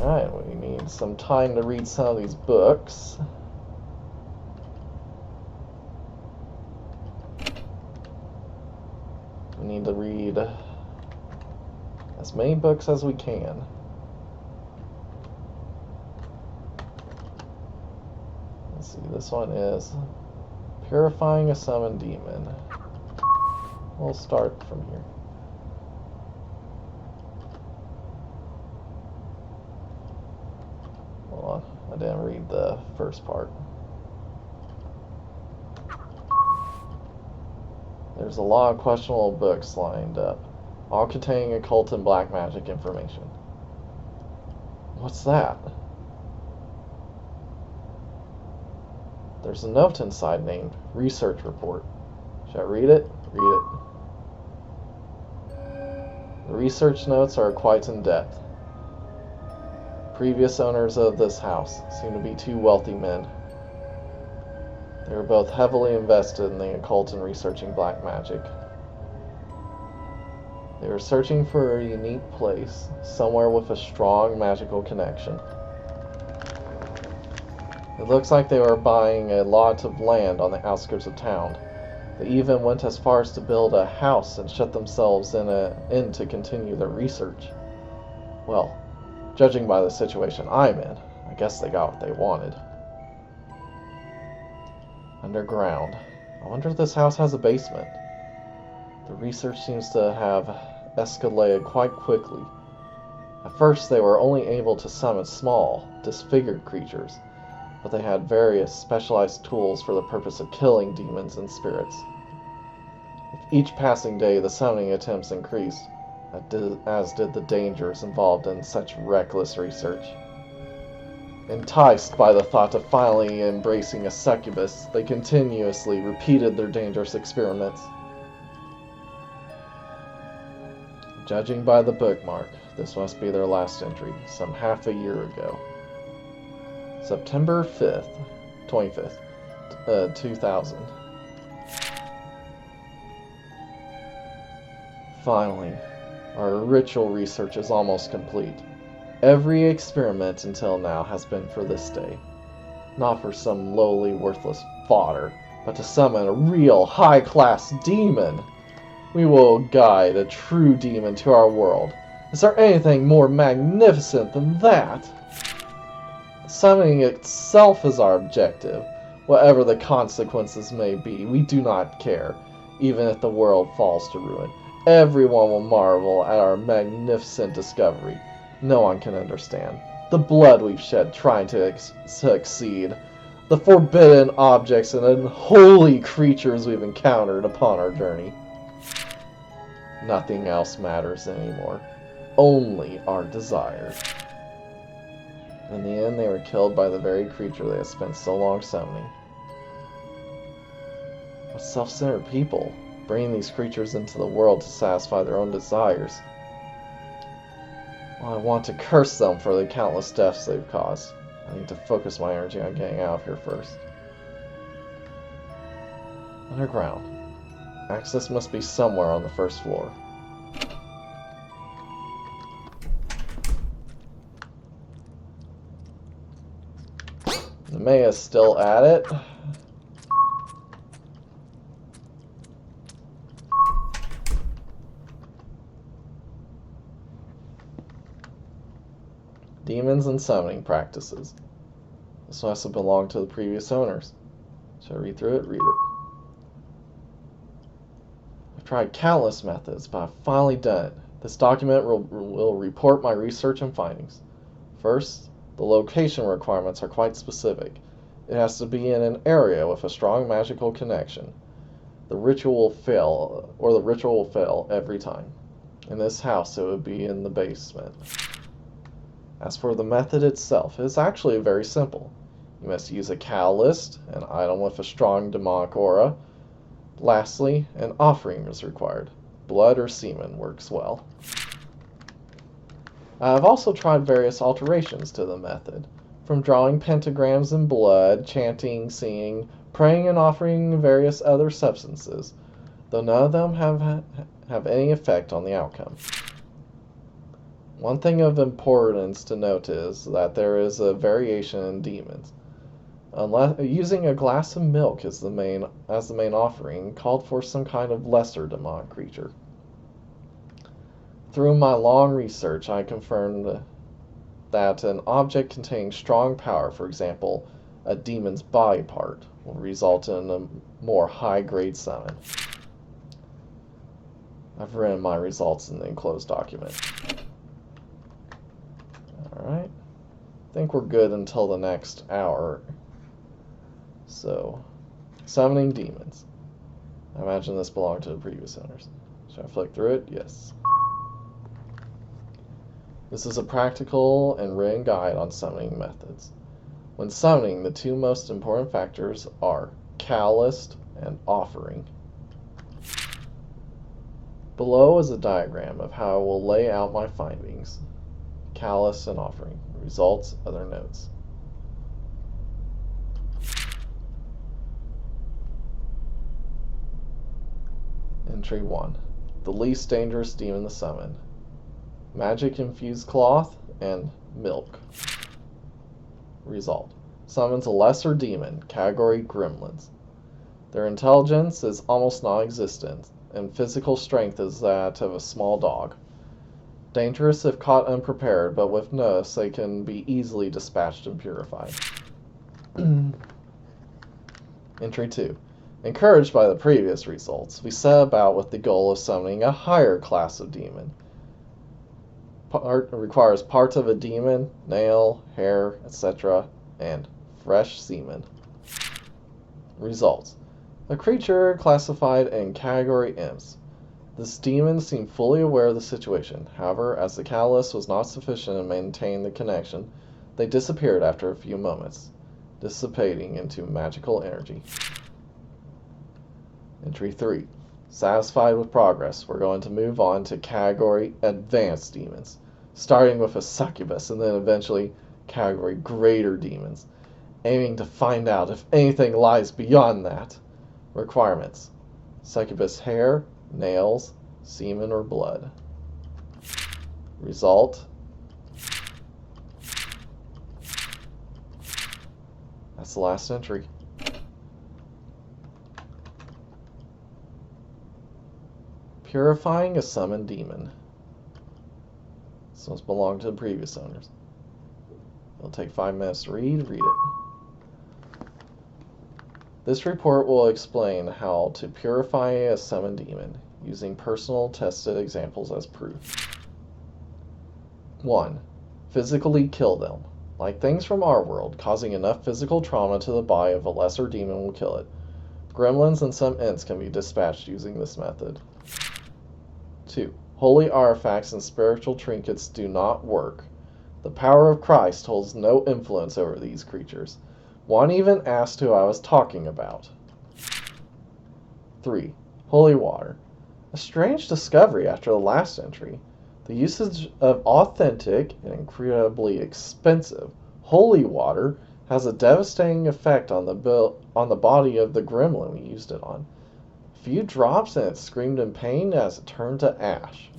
Alright, we need some time to read some of these books. We need to read as many books as we can. Let's see, this one is Purifying a Summoned Demon. We'll start from here. Hold on, I didn't read the first part. There's a lot of questionable books lined up, all containing occult and black magic information. What's that? There's a note inside named Research Report. Should I read it? Read it. The research notes are quite in depth. Previous owners of this house seem to be two wealthy men. They were both heavily invested in the occult and researching black magic. They were searching for a unique place, somewhere with a strong magical connection. It looks like they were buying a lot of land on the outskirts of town. They even went as far as to build a house and shut themselves in to continue their research. Well, judging by the situation I'm in, I guess they got what they wanted. Underground. I wonder if this house has a basement. The research seems to have escalated quite quickly. At first they were only able to summon small, disfigured creatures, but they had various specialized tools for the purpose of killing demons and spirits. With each passing day, the summoning attempts increased, as did the dangers involved in such reckless research. Enticed by the thought of finally embracing a succubus, they continuously repeated their dangerous experiments. Judging by the bookmark, this must be their last entry, some half a year ago. September 25th, 2000. Finally, our ritual research is almost complete. Every experiment until now has been for this day. Not for some lowly, worthless fodder, but to summon a real, high-class demon. We will guide a true demon to our world. Is there anything more magnificent than that? Summoning itself is our objective. Whatever the consequences may be, we do not care, even if the world falls to ruin. Everyone will marvel at our magnificent discovery. No one can understand the blood we've shed trying to succeed, the forbidden objects and unholy creatures we've encountered upon our journey. Nothing else matters anymore, only our desires. In the end, they were killed by the very creature they had spent so long summoning. What self-centered people, bringing these creatures into the world to satisfy their own desires. Well, I want to curse them for the countless deaths they've caused. I need to focus my energy on getting out of here first. Underground. Access must be somewhere on the first floor. Maya's still at it. Demons and summoning practices. This must have belonged to the previous owners. Should I read through it? Read it. I've tried countless methods, but I've finally done it. This document will report my research and findings. First, the location requirements are quite specific. It has to be in an area with a strong magical connection. The ritual will fail every time. In this house, it would be in the basement. As for the method itself, it is actually very simple. You must use a catalyst, an item with a strong demonic aura. Lastly, an offering is required. Blood or semen works well. I have also tried various alterations to the method, from drawing pentagrams in blood, chanting, singing, praying, and offering various other substances, though none of them have any effect on the outcome. One thing of importance to note is that there is a variation in demons. Unless using a glass of milk as the main offering called for some kind of lesser demonic creature. Through my long research, I confirmed that an object containing strong power, for example, a demon's body part, will result in a more high-grade summon. I've written my results in the enclosed document. Alright. I think we're good until the next hour. So, summoning demons. I imagine this belonged to the previous owners. Should I flick through it? Yes. This is a practical and written guide on summoning methods. When summoning, the two most important factors are catalyst and offering. Below is a diagram of how I will lay out my findings. Catalyst and offering. Results, other notes. Entry 1. The least dangerous demon to summon. Magic-infused cloth and milk. Result. Summons a lesser demon, category gremlins. Their intelligence is almost non-existent, and physical strength is that of a small dog. Dangerous if caught unprepared, but with notice they can be easily dispatched and purified. Entry 2. Encouraged by the previous results, we set about with the goal of summoning a higher class of demon. Requires parts of a demon, nail, hair, etc., and fresh semen. Results. A creature classified in category imps. This demon seemed fully aware of the situation. However, as the catalyst was not sufficient to maintain the connection, they disappeared after a few moments, dissipating into magical energy. Entry 3. Satisfied with progress, we're going to move on to category advanced demons, starting with a succubus and then eventually category greater demons, aiming to find out if anything lies beyond that. Requirements. Succubus hair, nails, semen, or blood. Result. That's the last entry. Purifying a summoned demon. This one's belonged to the previous owners. It'll take 5 minutes to read it. This report will explain how to purify a summoned demon, using personal tested examples as proof. 1. Physically kill them. Like things from our world, causing enough physical trauma to the body of a lesser demon will kill it. Gremlins and some imps can be dispatched using this method. 2. Holy artifacts and spiritual trinkets do not work. The power of Christ holds no influence over these creatures. One even asked who I was talking about. 3. Holy water. A strange discovery after the last entry. The usage of authentic and incredibly expensive holy water has a devastating effect on the body of the gremlin we used it on. A few drops and it screamed in pain as it turned to ash.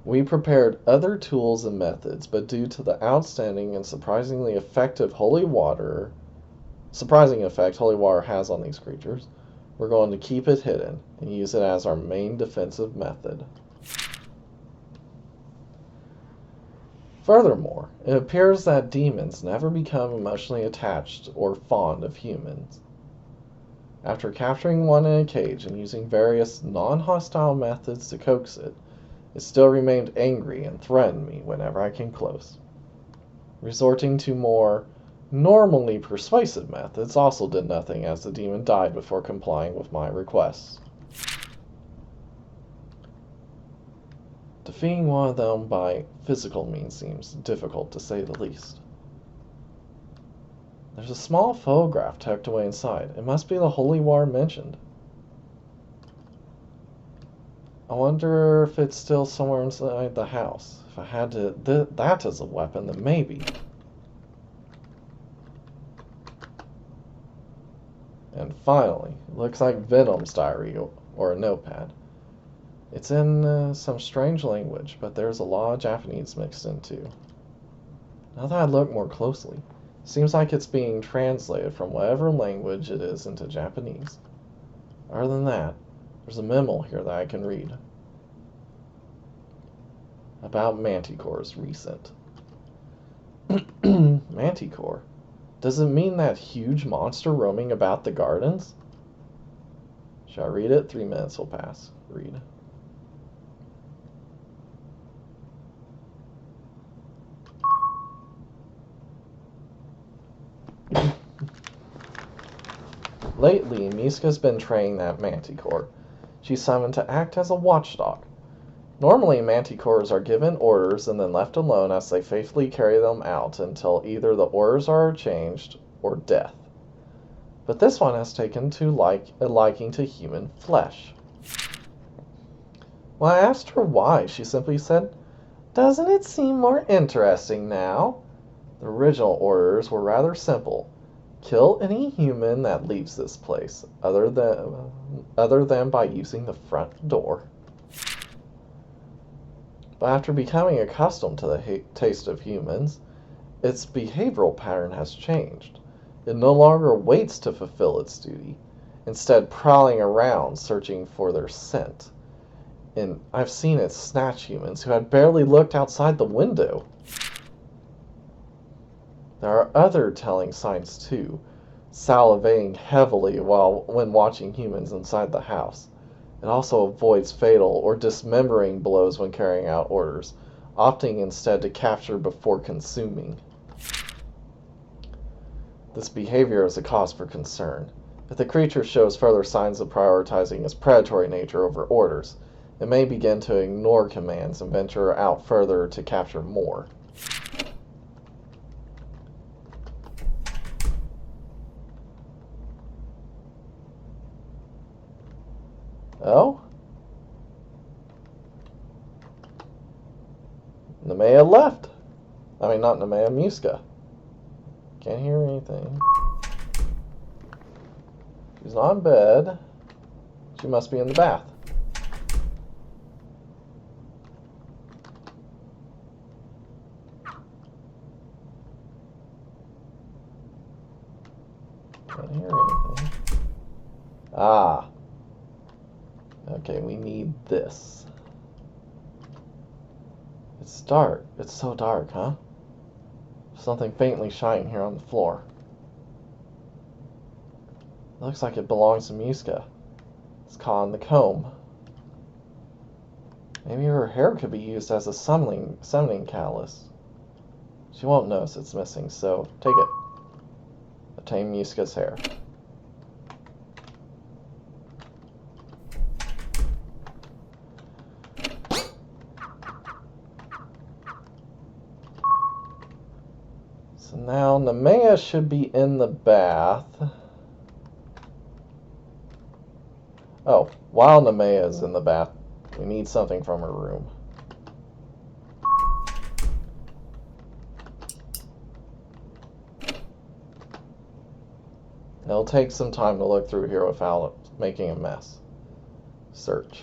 We prepared other tools and methods, but due to the outstanding and surprising effect holy water has on these creatures, we're going to keep it hidden and use it as our main defensive method. Furthermore, it appears that demons never become emotionally attached or fond of humans. After capturing one in a cage and using various non-hostile methods to coax it, it still remained angry and threatened me whenever I came close. Resorting to more normally persuasive methods also did nothing, as the demon died before complying with my requests. Defeating one of them by physical means seems difficult, to say the least. There's a small photograph tucked away inside. It must be the holy water mentioned. I wonder if it's still somewhere inside the house. If I had that as a weapon, then maybe. And finally, it looks like Venom's diary or a notepad. It's in some strange language, but there's a lot of Japanese mixed in too. Now that I look more closely, seems like it's being translated from whatever language it is into Japanese. Other than that, there's a memo here that I can read. About Manticore's recent. Manticore? Does it mean that huge monster roaming about the gardens? Shall I read it? 3 minutes will pass. Read. Lately, Miska's been training that Manticore. She's summoned to act as a watchdog. Normally, Manticores are given orders and then left alone as they faithfully carry them out until either the orders are changed or death. But this one has taken to a liking to human flesh. When I asked her why, she simply said, "Doesn't it seem more interesting now?" The original orders were rather simple. Kill any human that leaves this place, other than by using the front door. But after becoming accustomed to the taste of humans, its behavioral pattern has changed. It no longer waits to fulfill its duty, instead prowling around searching for their scent. And I've seen it snatch humans who had barely looked outside the window. There are other telling signs too, salivating heavily when watching humans inside the house. It also avoids fatal or dismembering blows when carrying out orders, opting instead to capture before consuming. This behavior is a cause for concern. If the creature shows further signs of prioritizing its predatory nature over orders, it may begin to ignore commands and venture out further to capture more. Oh? Nemea left. I mean, not Nemea, Muska. Can't hear anything. She's not in bed. She must be in the bath. Can't hear anything. Ah. Okay, we need this. It's dark. It's so dark, huh? Something faintly shining here on the floor. It looks like it belongs to Muska. It's caught in the comb. Maybe her hair could be used as a summoning callus. She won't notice it's missing, so take it. Obtain Muska's hair. So now Nemea should be in the bath. Oh, while Nemea is in the bath, we need something from her room. It'll take some time to look through here without making a mess. Search.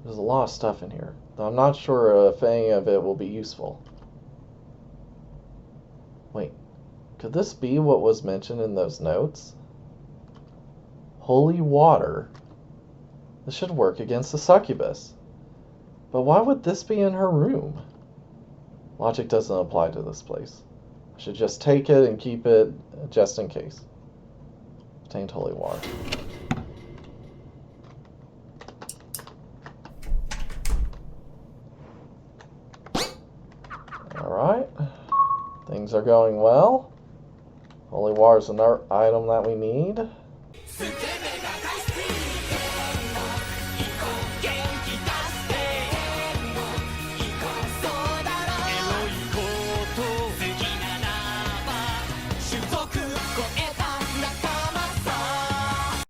There's a lot of stuff in here, though I'm not sure if any of it will be useful. Wait, could this be what was mentioned in those notes? Holy water. This should work against the succubus. But why would this be in her room? Logic doesn't apply to this place. I should just take it and keep it just in case. Obtained holy water. Alright. Things are going well. Holy water is another item that we need.